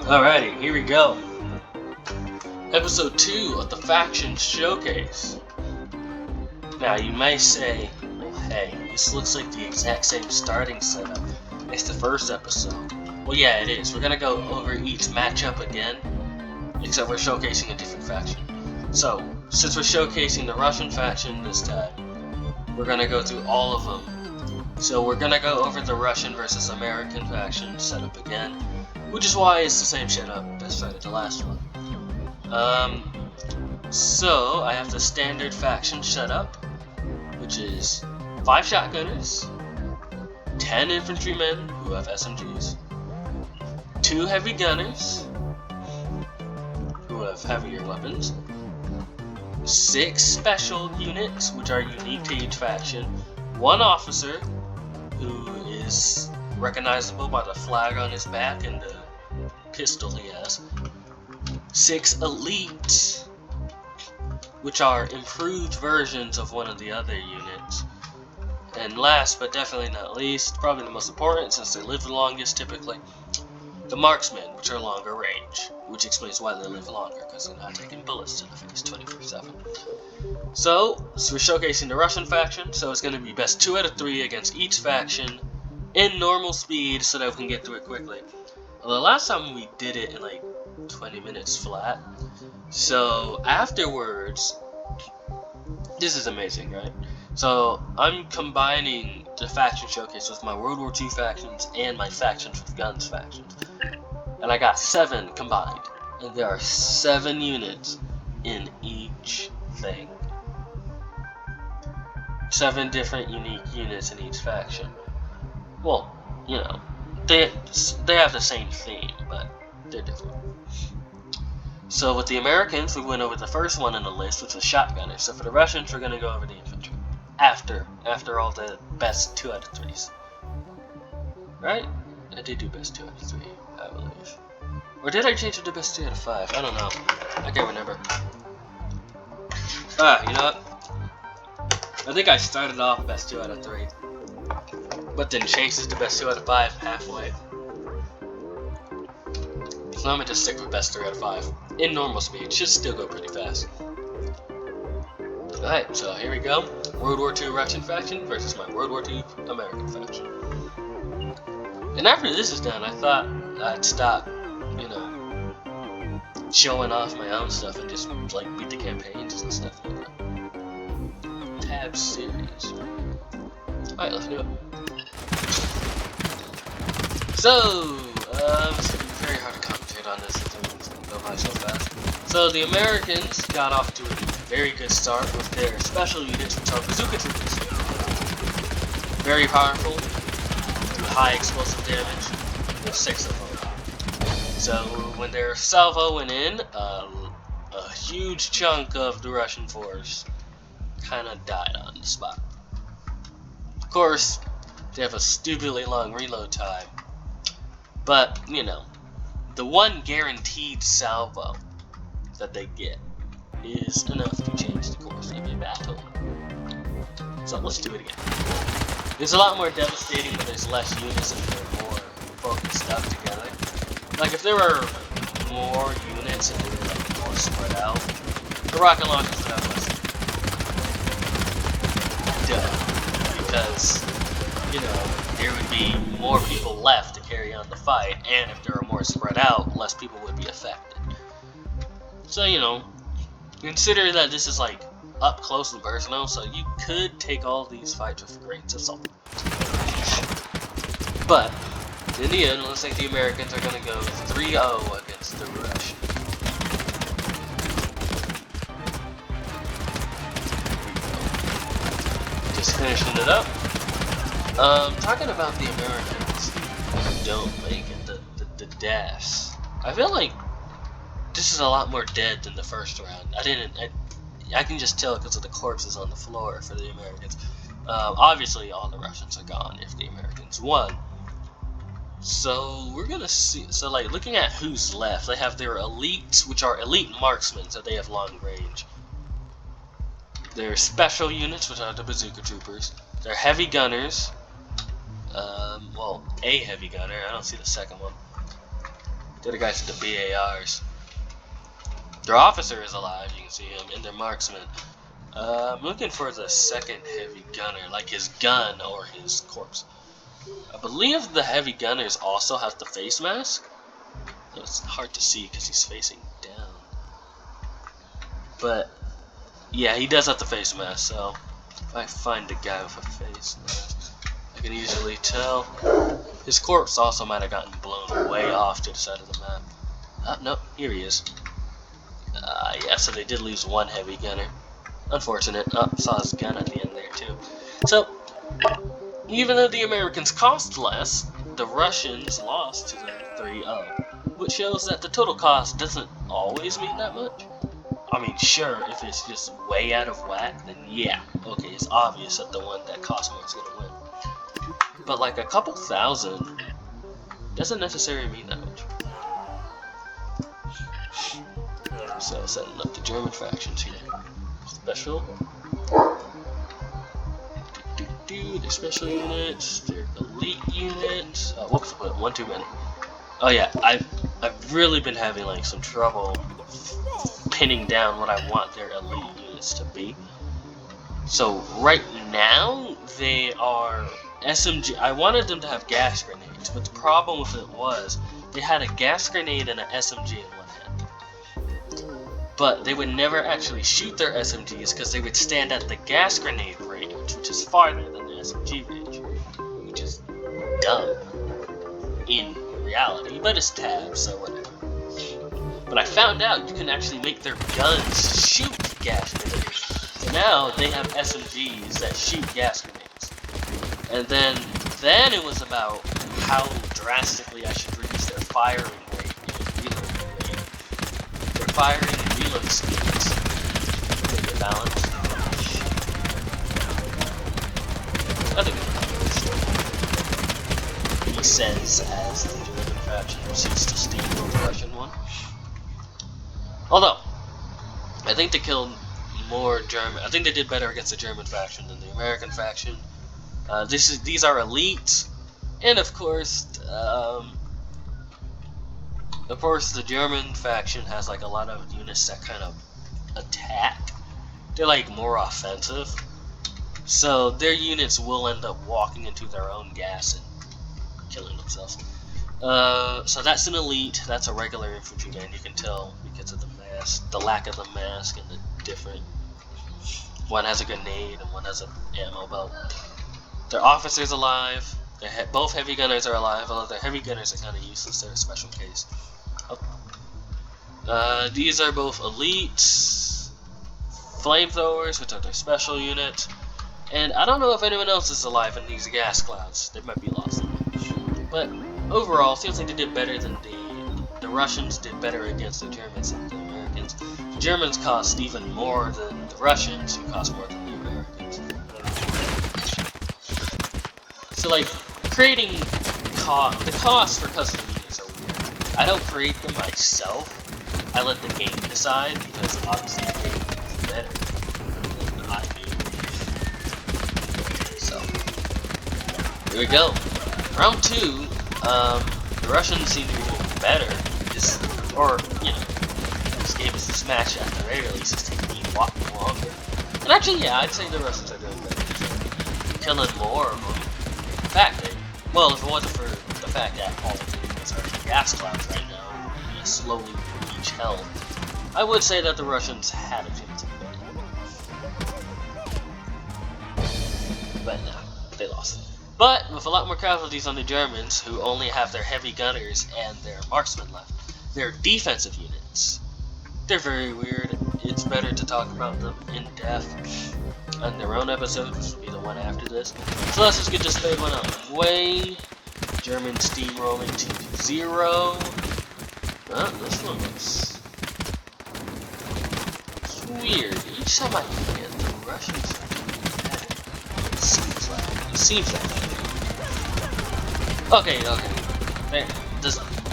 Alrighty, here we go. Episode 2 of the Faction Showcase. Now you may say, well, hey, this looks like the exact same starting setup as the first episode. Well, yeah, it is. We're gonna go over each matchup again, except we're showcasing a different faction. So, since we're showcasing the Russian faction this time, we're gonna go through all of them. So we're gonna go over the Russian versus American faction setup again, which is why it's the same setup that started the last one. So I have the standard faction setup, which is 5 shotgunners, 10 infantrymen who have SMGs, 2 heavy gunners who have heavier weapons, 6 special units which are unique to each faction, 1 officer who is recognizable by the flag on his back and the pistol he has, 6 elite, which are improved versions of one of the other units, and last but definitely not least, probably the most important since they live the longest typically, the marksmen, which are longer range, which explains why they live longer, because they're not taking bullets to the face 24/7. So we're showcasing the Russian faction, so it's going to be best 2 out of 3 against each faction in normal speed so that we can get through it quickly. Well, the last time we did it in like 20 minutes flat, so afterwards, this is amazing, right? So I'm combining the faction showcase with my World War II factions and my factions with guns factions, and I got 7 combined, and there are 7 units in each thing. 7 different unique units in each faction. Well, you know, they have the same theme, but they're different. So with the Americans, we went over the first one in the list, which was shotgunners. So for the Russians, we're going to go over the infantry. After all the best 2 out of 3s. Right? I did do best 2 out of 3, I believe. Or did I change it to best 2 out of 5? I don't know. I can't remember. You know what? I think I started off best 2 out of 3. But then changed it to best 2 out of 5 halfway. So I'm gonna just stick with best 3 out of 5. In normal speed, should still go pretty fast. Alright, so here we go. World War II Russian faction versus my World War II American faction. And after this is done, I thought I'd stop, you know, showing off my own stuff and just like beat the campaigns and stuff like that. Tab series. Alright, let's do it. So, it's gonna be very hard to commentate on this since it's gonna go by so fast. So the Americans got off to a very good start with their special units, which are bazooka troopers. Very powerful, do high explosive damage. There's 6 of them. So when their salvo went in, a huge chunk of the Russian force kind of died on the spot. Of course, they have a stupidly long reload time. But, you know, the one guaranteed salvo that they get is enough to change the course of a battle. So let's do it again. It's a lot more devastating when there's less units and they're more focused up together. Like if there were more units and they were like more spread out, the rocket launchers would have less. Duh. Because, you know, there would be more people left to carry on the fight, and if there are more spread out, less people would be affected. So, you know, consider that this is like up close and personal, so you could take all these fights with grains of salt. But, in the end, it looks like the Americans are going to go 3-0 against the Russians. Just finishing it up. Talking about the Americans who don't make it, the deaths. I feel like this is a lot more dead than the first round. I can just tell because of the corpses on the floor for the Americans. Obviously, all the Russians are gone if the Americans won. So we're gonna see. So like looking at who's left, they have their elites, which are elite marksmen, so they have long range. Their special units, which are the bazooka troopers. Their heavy gunners. Well, a heavy gunner. I don't see the second one. The other guys are the BARs. Their officer is alive, you can see him, and their marksman. I'm looking for the second heavy gunner, like his gun or his corpse. I believe the heavy gunners also have the face mask. It's hard to see because he's facing down. But yeah, he does have the face mask, so if I find the guy with a face mask, I can easily tell. His corpse also might have gotten blown way off to the side of the map. Oh, no, here he is. Yeah, so they did lose one heavy gunner. Unfortunate. Oh, saw his gun at the end there too. So, even though the Americans cost less, the Russians lost to them 3-0, which shows that the total cost doesn't always mean that much. I mean, sure, if it's just way out of whack, then yeah, okay, it's obvious that the one that costs more is gonna win. But like a couple thousand doesn't necessarily mean that much. So setting up the German factions here. Special. Their special units, their elite units. Oh, whoops, one too many. Oh yeah, I've really been having like some trouble pinning down what I want their elite units to be. So right now they are SMG. I wanted them to have gas grenades, but the problem with it was they had a gas grenade and an SMG in one hand. But they would never actually shoot their SMGs because they would stand at the gas grenade range, which is farther than the SMG range, which is dumb in reality, but it's tabs, so whatever. But I found out you can actually make their guns shoot gas grenades. So now they have SMGs that shoot gas grenades. And then it was about how drastically I should reduce their firing rate and reloading rate. Their firing and reload speeds. Make it balanced. I think it's he says as the German faction proceeds to steamroll the Russian one. Although, I think they killed more German. I think they did better against the German faction than the American faction. These are elites, and of course, the German faction has like a lot of units that kind of attack. They're like more offensive, so their units will end up walking into their own gas and killing themselves. So that's an elite. That's a regular infantryman. You can tell because of the mask, the lack of the mask, and the different. One has a grenade and one has an ammo belt. Their officer's alive. Both heavy gunners are alive, although their heavy gunners are kind of useless. They're a special case. These are both elites, flamethrowers, which are their special unit, and I don't know if anyone else is alive in these gas clouds. They might be lost. But overall, seems like they did better than the Russians did better against the Germans than the Americans. The Germans cost even more than the Russians, who cost more than the Americans. So like, creating the cost for custom units are weird. I don't create them myself. I let the game decide, because obviously the game is better than I do. So, here we go. Round 2, the Russians seem to be doing better, this game is this match at the very least is taking a lot longer. And actually, yeah, I'd say the Russians are doing better. They're killing more of them. In fact, if it wasn't for the fact that all of the units are in gas clouds right now, slowly reach health, I would say that the Russians had a chance of winning. But no, they lost it. But with a lot more casualties on the Germans, who only have their heavy gunners and their marksmen left. Their defensive units, they're very weird. It's better to talk about them in depth on their own episode, which will be the one after this. So let's just get this third one out of the way. German steamrolling 2-0. This one looks weird. Each time I get the Russians are doing better. It seems like Okay.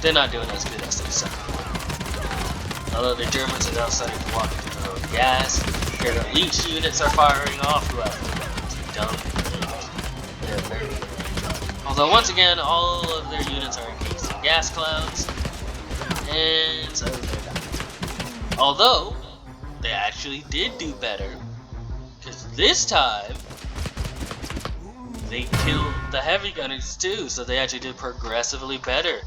They're not doing as good as they second one. Although the Germans are now starting to walk into their own gas. Their elite units are firing off, who have dumb. They're very good. Although once again, all of their units are encased in gas clouds. And so they're done. Although, they actually did do better, because this time, they killed the heavy gunners too, so they actually did progressively better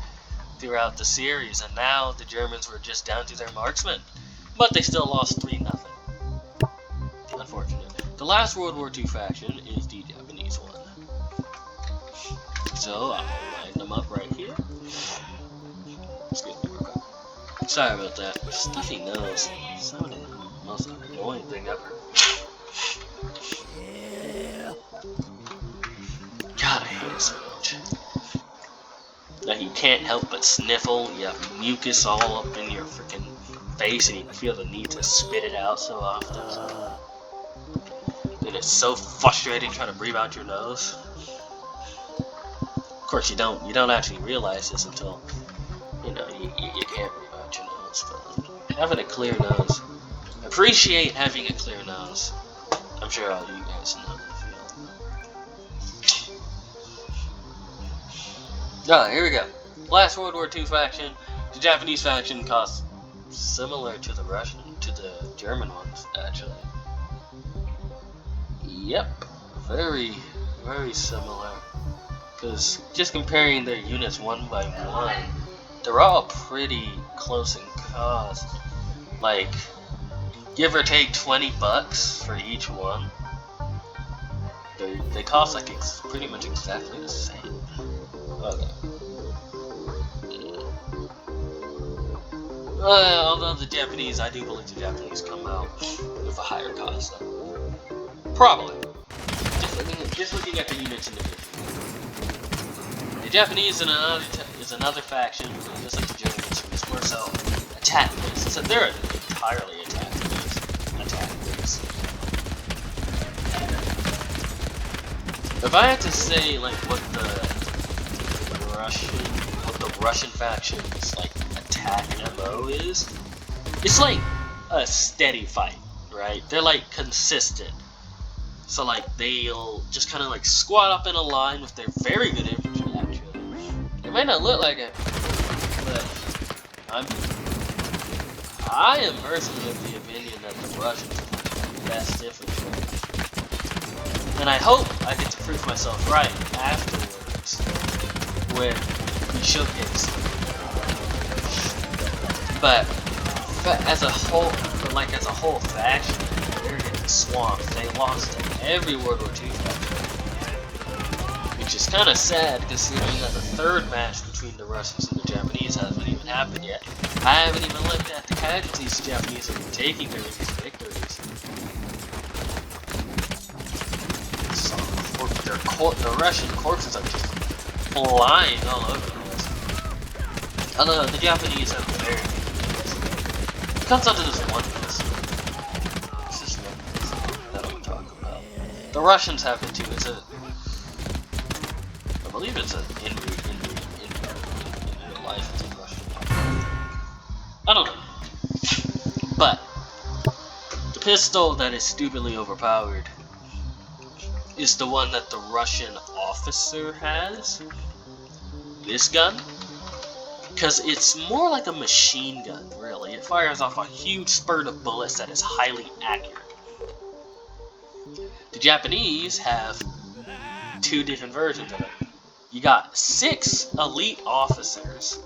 throughout the series, and now the Germans were just down to their marksmen. But they still lost 3-0. Unfortunate. The last World War II faction is the Japanese one. So, I'll line them up right here. Excuse me, real quick. Sorry about that. Stuffy nose. Sounded the most annoying thing ever. God, I hate it so much. Now you can't help but sniffle. You have mucus all up in your freaking face, and you feel the need to spit it out so often. And it's so frustrating trying to breathe out your nose. Of course, you don't actually realize this until you can't breathe out your nose. But having a clear nose, appreciate having a clear nose. I'm sure all you guys know. Alright, here we go. Last World War II faction. The Japanese faction cost similar to the German ones, actually. Yep, very, very similar. Because just comparing their units one by one, they're all pretty close in cost. Like, give or take $20 for each one. They cost like pretty much exactly the same. Okay. Although the Japanese, I do believe the Japanese come out with a higher cost though. Probably. Just looking at the units individually. The Japanese is another faction, just like the Germans, who's more so attack based. So they're entirely attack based. If I had to say like what the Russian faction's like attack MO is, it's like a steady fight, right? They're like consistent. So like they'll just kind of like squat up in a line with their very good infantry actually. It might not look like it, but I am personally of the opinion that the Russians are the best infantry. And I hope I get to prove myself right afterwards when we showcase them. But as a whole faction, they're getting swamped. They lost to every World War II faction. Which is kind of sad, considering that the third match between the Russians and the Japanese hasn't even happened yet. I haven't even looked at the casualties the Japanese have been taking during these victories. So, the Russian corpses are just flying all over the place. Although the Japanese have very good units. It comes down to this one piece. This is one piece that I'm talking about. The Russians have it too. I believe it's in real life. It's a Russian. I don't know. But the pistol that is stupidly overpowered is the one that the Russian officer has. This gun, because it's more like a machine gun, really. It fires off a huge spurt of bullets that is highly accurate. The Japanese have two different versions of it. You got 6 elite officers.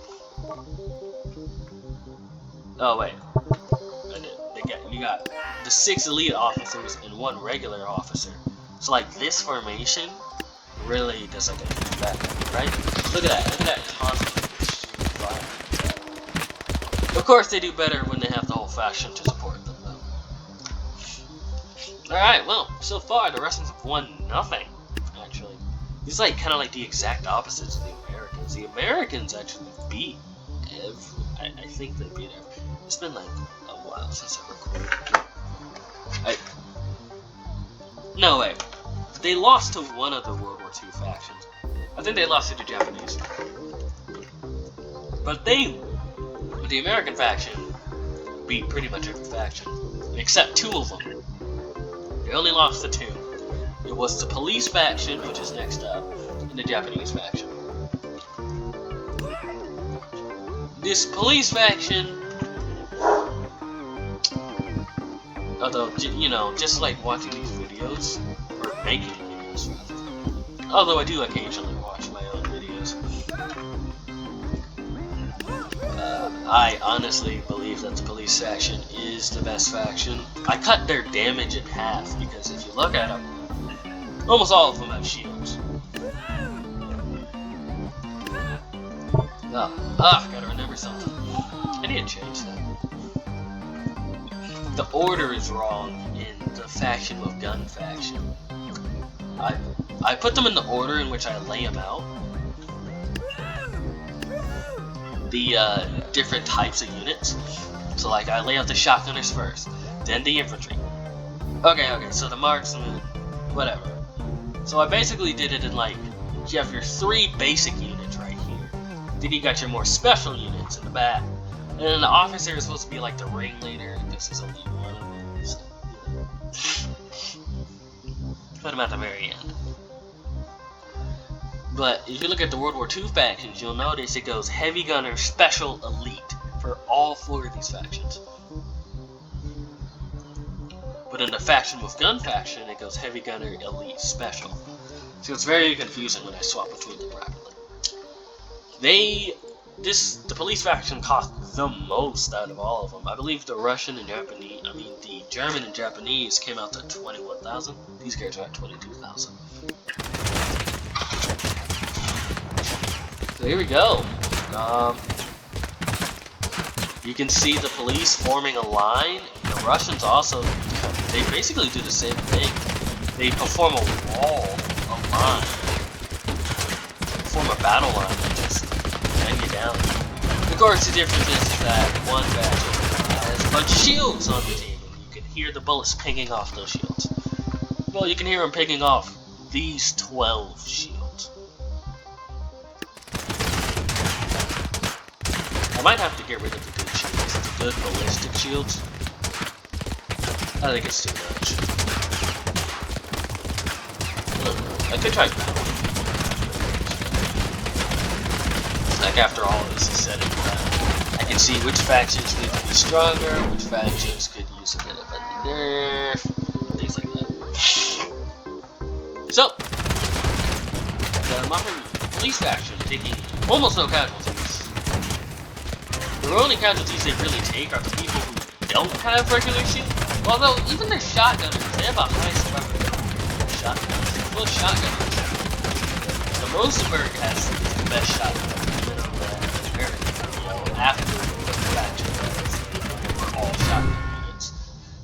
Oh wait, you got the 6 elite officers and 1 regular officer. So like this formation really does like a huge back, right? Look at that constant fire. Of course they do better when they have the whole faction to support them though. Alright, well, so far the Russians have won nothing, actually. It's like kind of like the exact opposites of the Americans. The Americans actually beat I think they beat every. It's been like a while since I recorded. No way. They lost to one of the World War II factions. I think they lost to the Japanese. But the American faction, beat pretty much every faction, except 2 of them. They only lost to 2. It was the police faction, which is next up, and the Japanese faction. this police faction, although, you know, just like watching these videos, or making videos rather, although I do occasionally watch my own videos, I honestly believe that the police faction is the best faction. I cut their damage in half, because if you look at them, almost all of them have shields. Gotta remember something. I need to change that. The order is wrong in the faction with gun faction. I put them in the order in which I lay them out. The different types of units. So like I lay out the shotgunners first, then the infantry. Okay, so the marksmen, whatever. So I basically did it in like, you have your 3 basic units right here. Then you got your more special units in the back. And then the officer is supposed to be like the ringleader. This is only one of them, so, you know. Put him at the very end. But if you look at the World War II factions, you'll notice it goes Heavy Gunner, Special, Elite for all 4 of these factions. But in the faction with gun faction, it goes Heavy Gunner, Elite, Special. So it's very confusing when I swap between them rapidly. The police faction cost the most out of all of them. I believe the German and Japanese came out to 21,000. These guys are at 22,000. So here we go. You can see the police forming a line. The Russians also, they basically do the same thing. They perform a wall, a line. Form a battle line and just bang you down. Of course, the difference is that one faction has a bunch of shields on the team, and you can hear the bullets pinging off those shields. Well, you can hear them pinging off these 12 shields. I might have to get rid of the good shields, the good ballistic shields. I think it's too much. I could try battle. Like after all of this is said and done, I can see which factions need to be stronger, which factions could use a bit of a nerf, things like that. So, the modern police faction taking almost no casualties. The only casualties they really take are the people who don't have regular shield. Although even their shotgunners, they have a high survival rate. Shotgunners, full shotgunners. The Rosenberg has the best shotgun. After the faction, we're all shotgun units.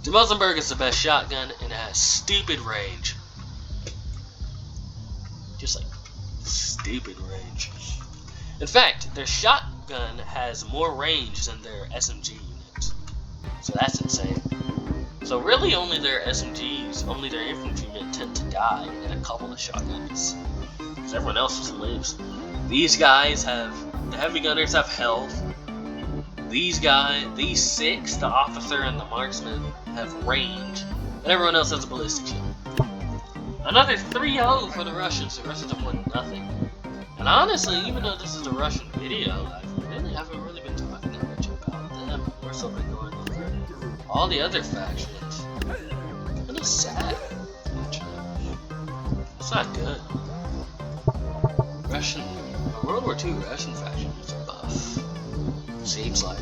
The Rosenberg is the best shotgun, and it has stupid range. Just like stupid range. In fact, their shotgun has more range than their SMG units. So that's insane. So really only their SMGs, only their infantrymen tend to die in a couple of shotguns. Because everyone else just lives. These guys have, the heavy gunners have health. These 6, the officer and the marksman, have range. And everyone else has a ballistic shield. Another 3-0 for the Russians. The Russians have won nothing. And honestly, even though this is a Russian video, I haven't really been talking that much about them. We're still been going over all the other factions. Kind of sad, actually. It's not good. World War II Russian faction is buff. Seems like.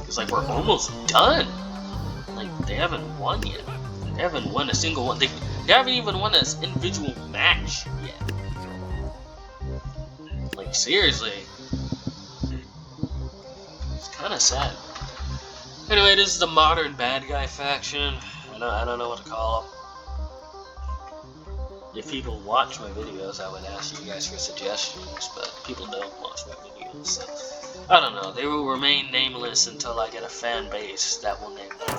It's like we're almost done. Like, they haven't won yet. They haven't won a single one. They haven't even won an individual match yet. Like, seriously. It's kind of sad. Anyway, this is the modern bad guy faction. I don't know what to call them. If people watch my videos, I would ask you guys for suggestions, but people don't watch my videos, so I don't know. They will remain nameless until I get a fan base that will name them.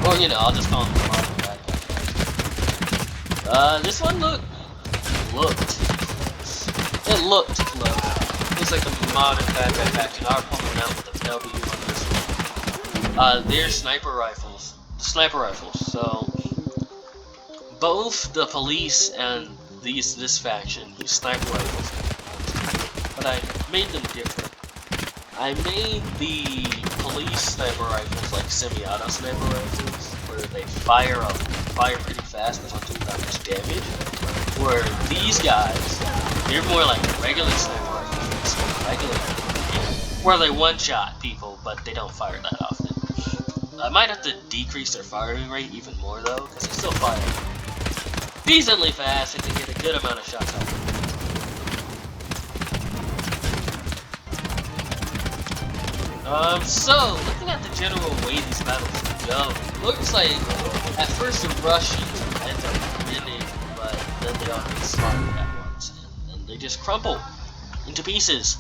Or, you know, I'll just call them the modern bad guy. This one looked close. Looks like the modern bad guy faction are pulling out with a W on this one. They're sniper rifles. So both the police and this faction use sniper rifles, but I made them different. I made the police sniper rifles like semi-auto sniper rifles, where they fire pretty fast but don't do that much damage. Where these guys, they're more like regular sniper rifles, where they one-shot people, but they don't fire that often. I might have to decrease their firing rate even more though, because they still fire decently fast and can get a good amount of shots out. So, looking at the general way these battles go, looks like at first the Russians end up winning, but then they all get slaughtered at once, and they just crumble into pieces.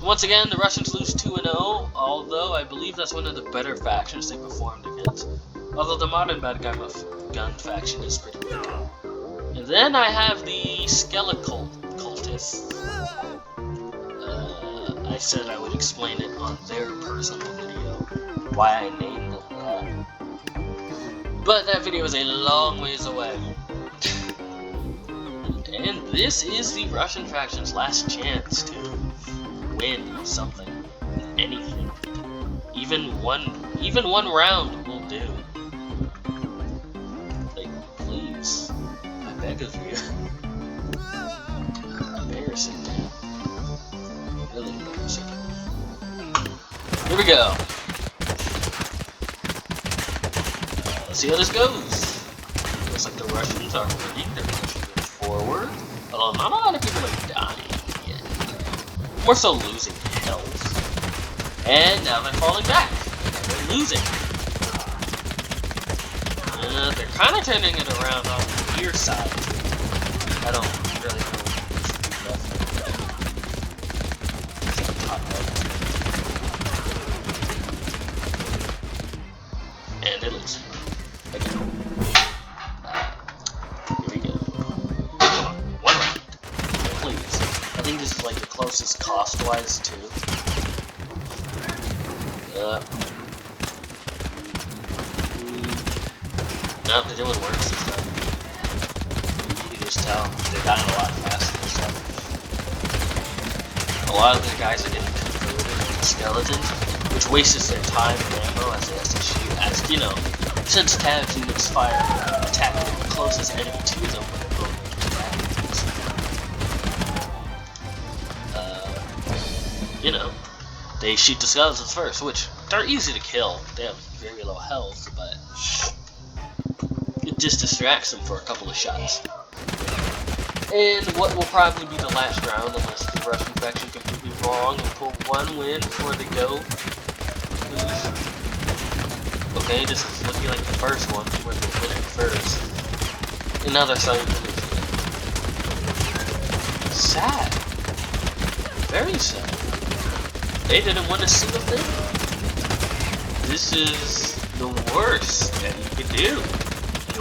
Once again, the Russians lose 2-0, although I believe that's one of the better factions they performed against. Although the modern bad guy gun faction is pretty good. And then I have the skeletal cultists. I said I would explain it on their personal video, why I named them that. But that video is a long ways away. And this is the Russian faction's last chance to win something, anything. Even one round will do. Like, please, I beg of you. Embarrassing, man. Really embarrassing. Here we go. Let's see how this goes. Looks like the Russians are winning. They're pushing it forward. Although not a lot of people are dying yet. More so losing health. And now they're falling back. They're losing. They're kind of turning it around on the near side. I don't really know. And it looks. Okay. Here we go. Come on, one round. Please. I think this is like the closest cost-wise too. No, they're doing worse this time. You can just tell they're dying a lot faster this time. A lot of the guys are getting converted into skeletons, which wastes their time and ammo as they have to shoot. As you know, since tab units fire attack the closest enemy to them when they're going into you know, they shoot the skeletons first, which they're easy to kill. They have very low health, but it just distracts them for a couple of shots. And what will probably be the last round, unless the Russian faction can prove me wrong and pull one win before they go. Okay, this is looking like the first one, where they're winning first. And now they're starting to lose again. Sad. Very sad. They didn't win a single thing. This is the worst that you could do.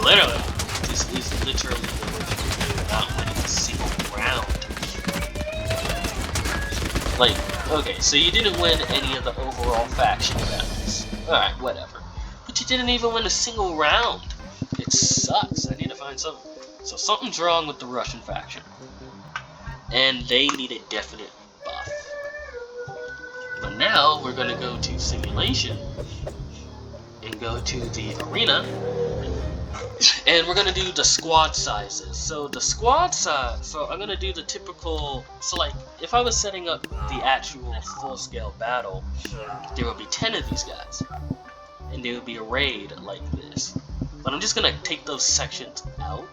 Literally. This is literally the worst you could do, not winning a single round. Like, okay, so you didn't win any of the overall faction battles. Alright, whatever. But you didn't even win a single round. It sucks. I need to find something. So something's wrong with the Russian faction. And they need a definite buff. But now we're gonna go to simulation and go to the arena, and we're gonna do the squad sizes. So the squad size, so I'm gonna do the typical, so like if I was setting up the actual full-scale battle, there would be 10 of these guys, and they would be arrayed like this. But I'm just gonna take those sections out.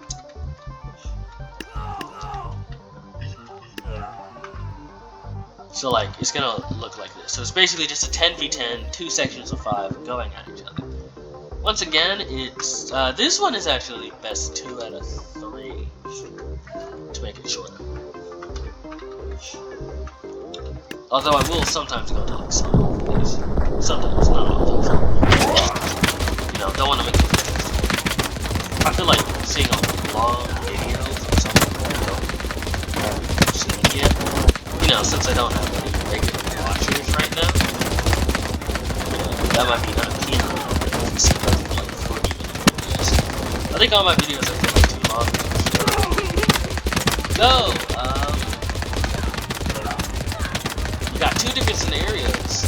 So like, it's gonna look like this. So it's basically just a 10v10, 2 sections of 5 going at each other. Once again, it's, this one is actually best 2 out of 3, to make it shorter. Although I will sometimes go to like some of these. Sometimes, not all of them. You know, don't want to make it difficult. I feel like seeing a long videos or something I don't know, seeing it. You know, since I don't have any regular watchers right now, that might be unappealing. I see nothing for like 40 minute videos. I think all my videos are like too long. So, you got two different scenarios,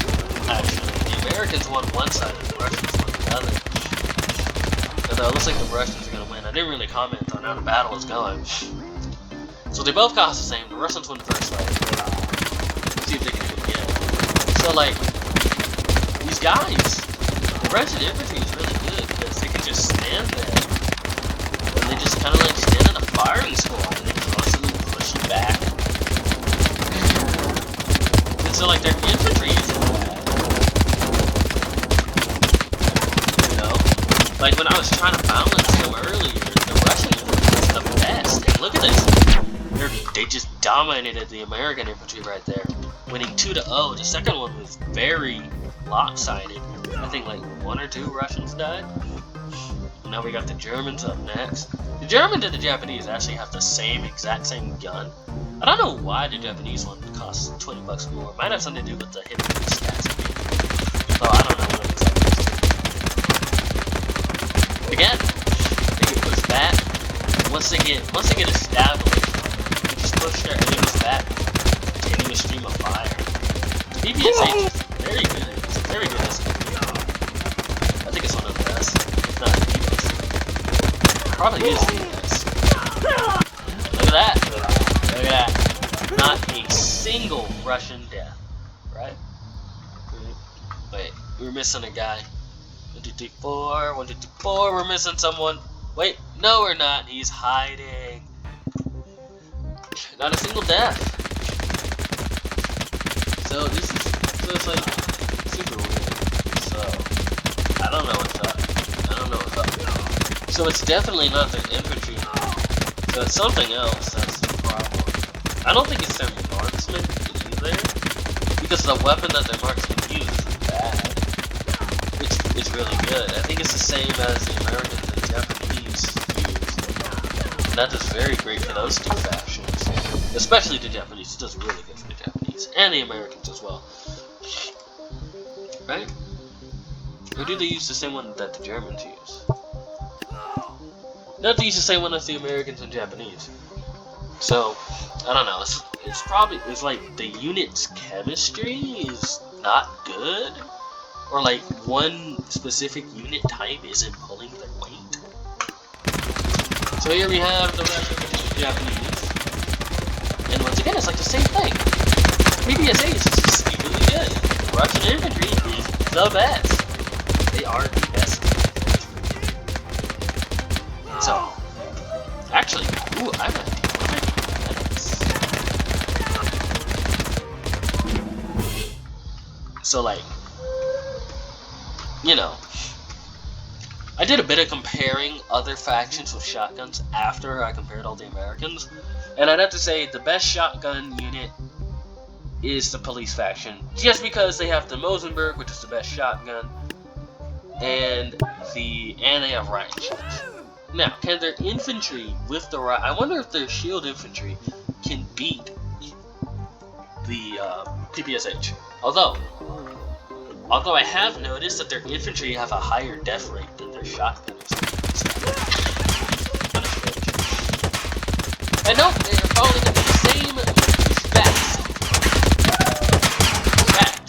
actually. The Americans won one side and the Russians won the other. Although it looks like the Russians are going to win. I didn't really comment on how the battle is going. So they both cost the same. The Russians won the first fight. Let's see if they can do it again. So, like, these guys, the Russian infantry is really good because they can just stand there. And they just kind of like stand in a firing squad and they constantly push you back. And so, like, their infantry isn't bad. You know? Like, when I was trying to balance them earlier, the Russian infantry was the best. And look at this. They just dominated the American infantry right there, winning 2-0. The second one was very lopsided. I think like 1 or 2 Russians died. Now we got the Germans up next. The Germans and the Japanese actually have the exact same gun. I don't know why the Japanese one costs $20 more. It might have something to do with the hit stats. So I don't know what exactly it's doing. Again, they get pushed back. Once they get established, push their enemies back, continuous stream of fire. PPSH is very good. It's a very good SMG. I think it's one of the best. If not the best. Probably is the best. Look at that. Look at that. Not a single Russian death. Right? Wait, we're missing a guy. 1, 2, 3, 4. 1, 2, 3, 4. We're missing someone. Wait, no we're not. He's hiding. Not a single death. So it's like super weird. So I don't know what's up. So it's definitely not their infantry. So it's something else that's the problem. I don't think it's their marksmen either, because the weapon that their marksmen use is bad. It's really good. I think it's the same as the Americans and Japanese use. And that is very great for those two factions. Especially the Japanese. It does really good for the Japanese. And the Americans as well. Right? Or do they use the same one that the Germans use? No, they use the same one as the Americans and Japanese. So, I don't know. It's like the unit's chemistry is not good. Or like one specific unit type isn't pulling their weight. So here we have the Russians and the Japanese. And once again, it's like the same thing. PPSA is just stupidly good. Russian infantry is the best. They are the best. So, actually, ooh, I'm gonna do So, like, you know, I did a bit of comparing other factions with shotguns after I compared all the Americans. And I'd have to say the best shotgun unit is the police faction, just because they have the Mosenberg, which is the best shotgun, and they have riot shields. Now, can their infantry with the riot? I wonder if their shield infantry can beat the PPSH. Although I have noticed that their infantry have a higher death rate than their shotgunners. And no, they are falling in the same respect. In fact,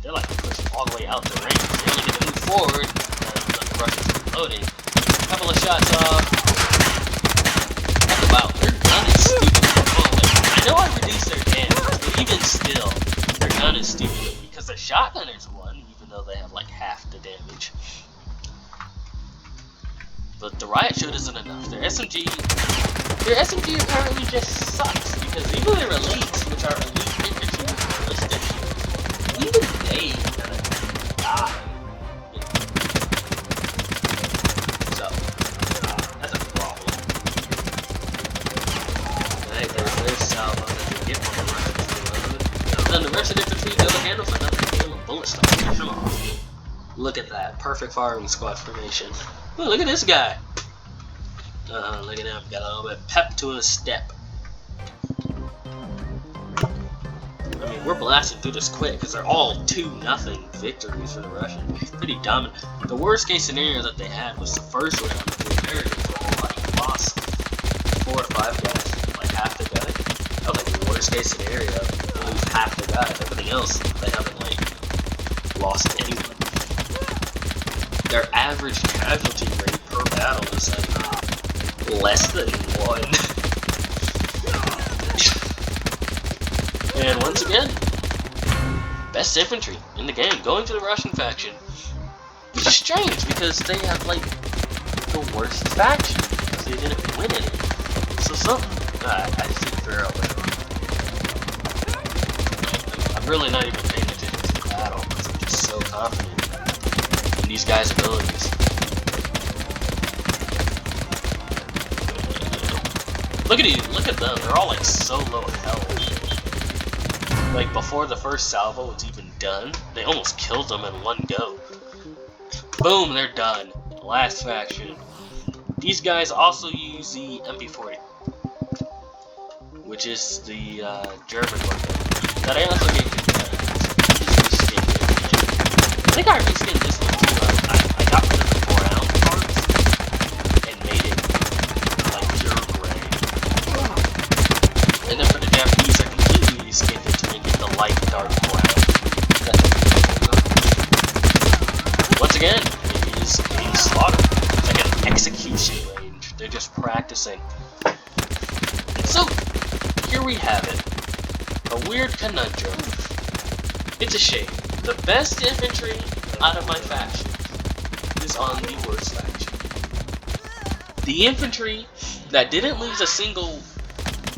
they're like pushing all the way out the range. They only get to move forward the Russians are loading. A couple of shots off. Talk about their gun is stupid. Oh wait, I know I reduced their damage, but even still, their gun is stupid because their shotgunners won, even though they have like half the damage. But the riot shield isn't enough. Their SMG apparently just sucks, because even their elites, which are elite infantry with ballistic shields, even they kind of die. So, that's a problem. Hey, there's salvo that they get from the Russians. And then the Russian infantry, the other hand, was another game of bullet stuff. Come on. Look at that. Perfect firing squad formation. Ooh, look at this guy. Look at him. Got a little bit pep to his step. I mean, we're blasting through this quick because they're all 2-0 victories for the Russians. It's pretty dominant. The worst case scenario that they had was the first round of the Americans, where they like lost 4 or 5 guys, like half the guys. case scenario, they lose half the guys. Everything else, they haven't like lost anyone. Their average casualty rate per battle is like less than 1. And once again, best infantry in the game going to the Russian faction. Which is strange because they have like the worst faction because they didn't win any. So I just need to figure out later on. I'm really not even paying attention to the battle because I'm just so confident in these guys' abilities. Look at them, they're all like so low health. Like before the first salvo was even done, they almost killed them in one go. Boom, they're done. Last faction. These guys also use the MP40, which is the German weapon that I also gave to you guys. I think I reskinned this one too. I got rid of the brown parts and made it like pure gray. And then for the Japanese, I completely reskinned it to make it the light dark brown. Once again, it is a slaughter. It's like an execution range. They're just practicing. So, here we have it. A weird conundrum. It's a shame. The best infantry out of my faction is on the worst faction. The infantry that didn't lose a single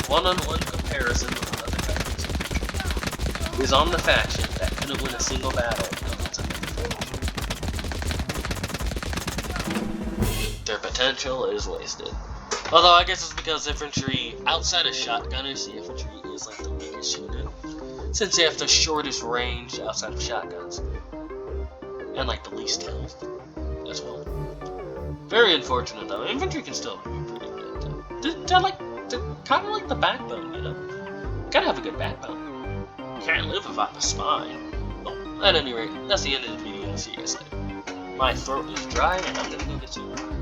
one-on-one comparison with another faction's infantry is on the faction that couldn't win a single battle against another faction. Their potential is wasted. Although I guess it's because infantry, outside of shotgunners, the infantry is like the weakest unit. Since they have the shortest range outside of shotguns. And like the least health as well. Very unfortunate though. Infantry can still be pretty good though. They're kind of like the backbone, you know? Gotta have a good backbone. Can't live without the spine. Well, at any rate, that's the end of the video. See you guys later. My throat is dry and I'm gonna go get some water.